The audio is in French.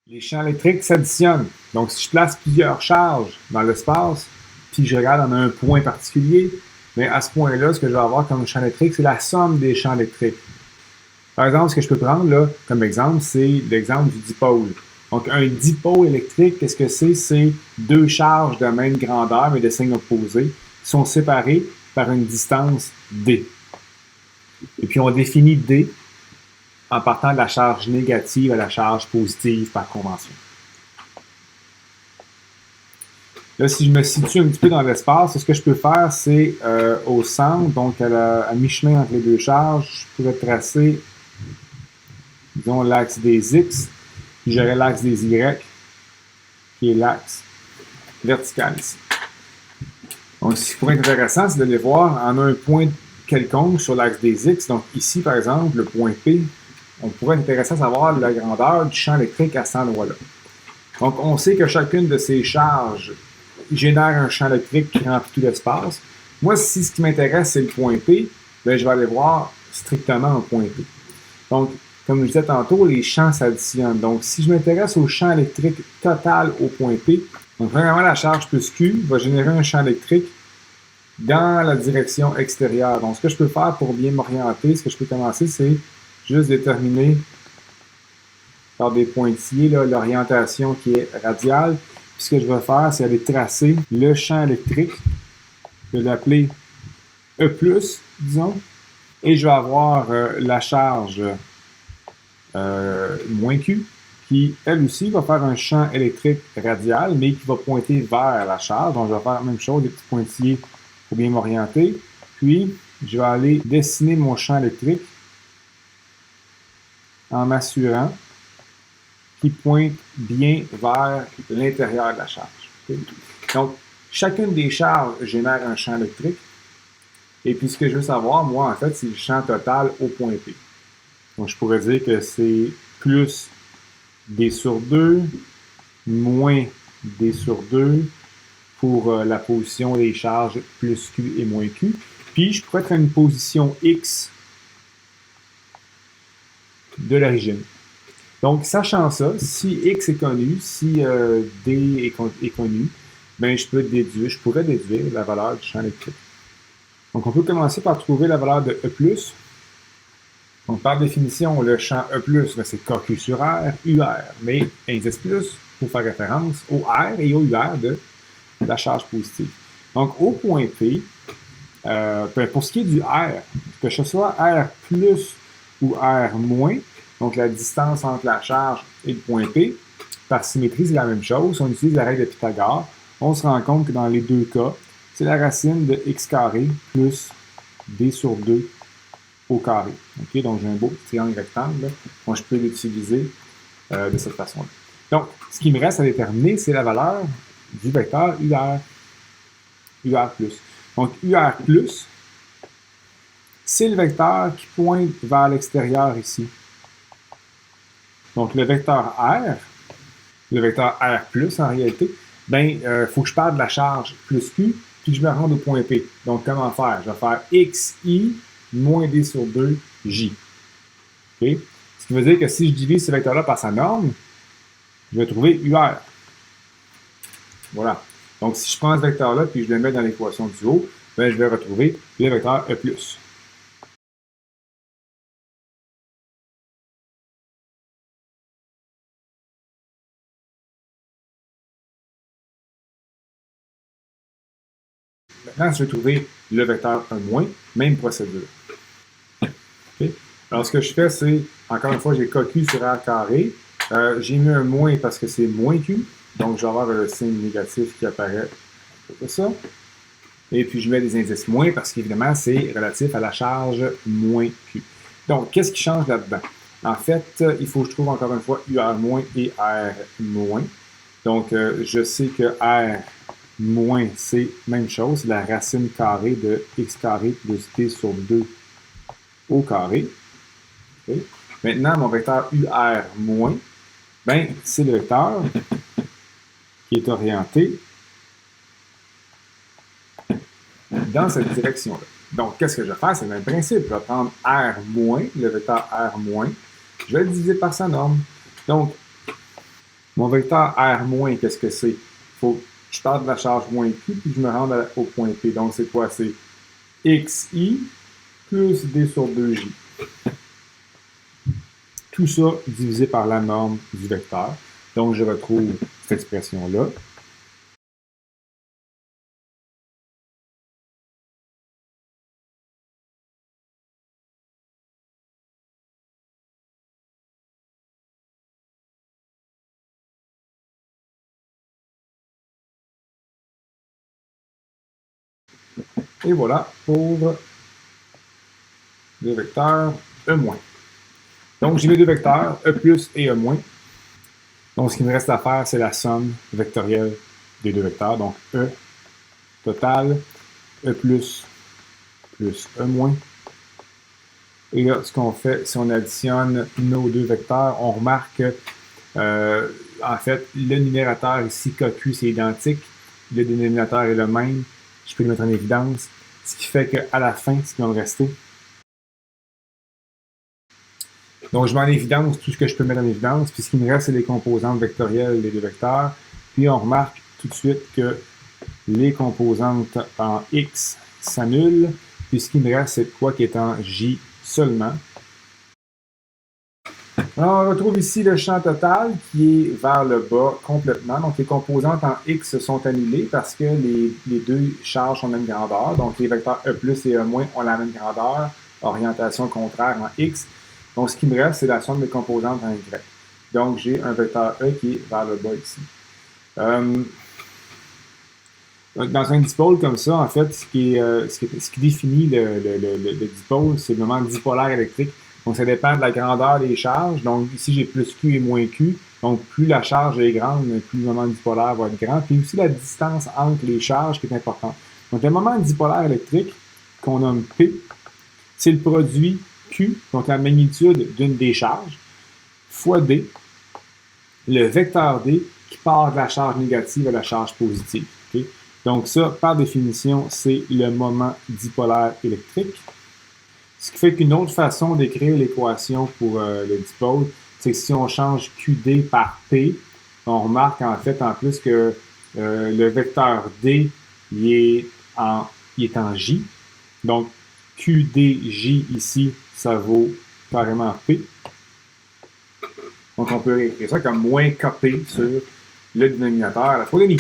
Les champs électriques s'additionnent. Donc, si je place plusieurs charges dans l'espace, puis je regarde en un point particulier, mais à ce point-là, ce que je vais avoir comme champ électrique, c'est la somme des champs électriques. Par exemple, ce que je peux prendre là, comme exemple, c'est l'exemple du dipôle. Donc, un dipôle électrique, qu'est-ce que c'est? C'est deux charges de même grandeur, mais de signes opposés, qui sont séparées par une distance d. Et puis, on définit d en partant de la charge négative à la charge positive par convention. Là, si je me situe un petit peu dans l'espace, ce que je peux faire, c'est au centre, donc à mi-chemin entre les deux charges, je pourrais tracer, disons, l'axe des X, puis j'aurai l'axe des Y, qui est l'axe vertical ici. Donc, ce qui pourrait être intéressant, c'est d'aller voir en un point quelconque sur l'axe des X. Donc, ici, par exemple, le point P, on pourrait être intéressant à savoir la grandeur du champ électrique à cet endroit-là. Donc, on sait que chacune de ces charges génère un champ électrique qui remplit tout l'espace. Moi, si ce qui m'intéresse, c'est le point P, bien, je vais aller voir strictement un point P. Donc, comme je disais tantôt, les champs s'additionnent. Donc, si je m'intéresse au champ électrique total au point P, donc premièrement, la charge plus Q va générer un champ électrique dans la direction extérieure. Donc, ce que je peux faire pour bien m'orienter, ce que je peux commencer, c'est juste déterminer par des pointillés l'orientation qui est radiale. Puis ce que je vais faire, c'est aller tracer le champ électrique. Je vais l'appeler E+, disons. Et je vais avoir la charge moins Q, qui, elle aussi, va faire un champ électrique radial, mais qui va pointer vers la charge. Donc, je vais faire la même chose, des petits pointillés pour bien m'orienter. Puis, je vais aller dessiner mon champ électrique en m'assurant qu'il pointe bien vers l'intérieur de la charge. Okay? Donc, chacune des charges génère un champ électrique. Et puis, ce que je veux savoir, moi, en fait, c'est le champ total au point P. Donc, je pourrais dire que c'est plus D sur 2, moins D sur 2 pour la position des charges plus Q et moins Q. Puis, je pourrais être à une position X de l'origine. Donc, sachant ça, si X est connu, si D est connu, ben, je pourrais déduire la valeur du champ électrique. Donc, on peut commencer par trouver la valeur de E+. Donc, par définition, le champ E+, ben, c'est KQ sur R, UR. Mais indice plus, pour faire référence au R et au UR de la charge positive. Donc, au point P, pour ce qui est du R, que ce soit R plus ou R moins, donc la distance entre la charge et le point P, par symétrie, c'est la même chose. Si on utilise la règle de Pythagore, on se rend compte que dans les deux cas, c'est la racine de x carré plus d sur 2 au carré. Okay? Donc, j'ai un beau petit triangle rectangle. Là. Moi, je peux l'utiliser de cette façon-là. Donc, ce qui me reste à déterminer, c'est la valeur du vecteur UR. UR+. Donc, UR+, c'est le vecteur qui pointe vers l'extérieur ici. Donc, le vecteur R en réalité, ben, faut que je parle de la charge plus Q, puis que je me rende au point P. Donc, comment faire? Je vais faire XI moins D sur 2 J. Okay? Ce qui veut dire que si je divise ce vecteur-là par sa norme, je vais trouver UR. Voilà. Donc, si je prends ce vecteur-là, puis je le mets dans l'équation du haut, ben, je vais retrouver le vecteur E+. Maintenant, je vais trouver le vecteur 1-, même procédure. Okay? Alors, ce que je fais, c'est, encore une fois, j'ai KQ sur R carré. J'ai mis un moins parce que c'est moins Q. Donc, je vais avoir le signe négatif qui apparaît comme ça. Et puis, je mets des indices moins parce qu'évidemment, c'est relatif à la charge moins Q. Donc, qu'est-ce qui change là-dedans? En fait, il faut que je trouve encore une fois UR- et R-. Donc, je sais que R- c'est même chose, c'est la racine carrée de x carré plus t sur 2 au carré. Okay. Maintenant, mon vecteur UR-, ben, c'est le vecteur qui est orienté dans cette direction-là. Donc, qu'est-ce que je vais faire? C'est le même principe. Je vais prendre R-, le vecteur R-, je vais le diviser par sa norme. Donc, Mon vecteur R-, qu'est-ce que c'est? Il faut que je parte de la charge moins Q, puis je me rende au point P. Donc, c'est quoi? C'est XI plus D sur 2J. Tout ça divisé par la norme du vecteur. Donc, je retrouve cette expression-là. Et voilà pour le vecteur E-. Donc, j'ai mes deux vecteurs, E plus et E-. Donc, ce qui me reste à faire, c'est la somme vectorielle des deux vecteurs. Donc, E total, E plus E-. Et là, ce qu'on fait, si on additionne nos deux vecteurs, on remarque que, en fait, le numérateur ici, KQ, c'est identique. Le dénominateur est le même. Je peux le mettre en évidence. Ce qui fait qu'à la fin, ce qui va me rester. Donc, je mets en évidence tout ce que je peux mettre en évidence. Puis ce qui me reste, c'est les composantes vectorielles des deux vecteurs. Puis on remarque tout de suite que les composantes en X s'annulent. Puis ce qui me reste, c'est quoi qui est en J seulement. Alors, on retrouve ici le champ total qui est vers le bas complètement. Donc, les composantes en X sont annulées parce que les deux charges ont la même grandeur. Donc, les vecteurs E plus et E moins ont la même grandeur, orientation contraire en X. Donc, ce qui me reste, c'est la somme des composantes en Y. Donc, j'ai un vecteur E qui est vers le bas ici. Dans un dipôle comme ça, en fait, ce qui définit le dipôle, c'est le moment dipolaire électrique. Donc, ça dépend de la grandeur des charges. Donc, ici, j'ai plus Q et moins Q. Donc, plus la charge est grande, plus le moment dipolaire va être grand. Puis aussi la distance entre les charges qui est importante. Donc, le moment dipolaire électrique, qu'on nomme P, c'est le produit Q, donc la magnitude d'une des charges, fois D, le vecteur D qui part de la charge négative à la charge positive. Okay? Donc ça, par définition, c'est le moment dipolaire électrique. Ce qui fait qu'une autre façon d'écrire l'équation pour le dipôle, c'est que si on change QD par P, on remarque en fait en plus que le vecteur D il est en J. Donc QDJ ici, ça vaut carrément P. Donc on peut écrire ça comme moins KP sur le dénominateur à la fois demi.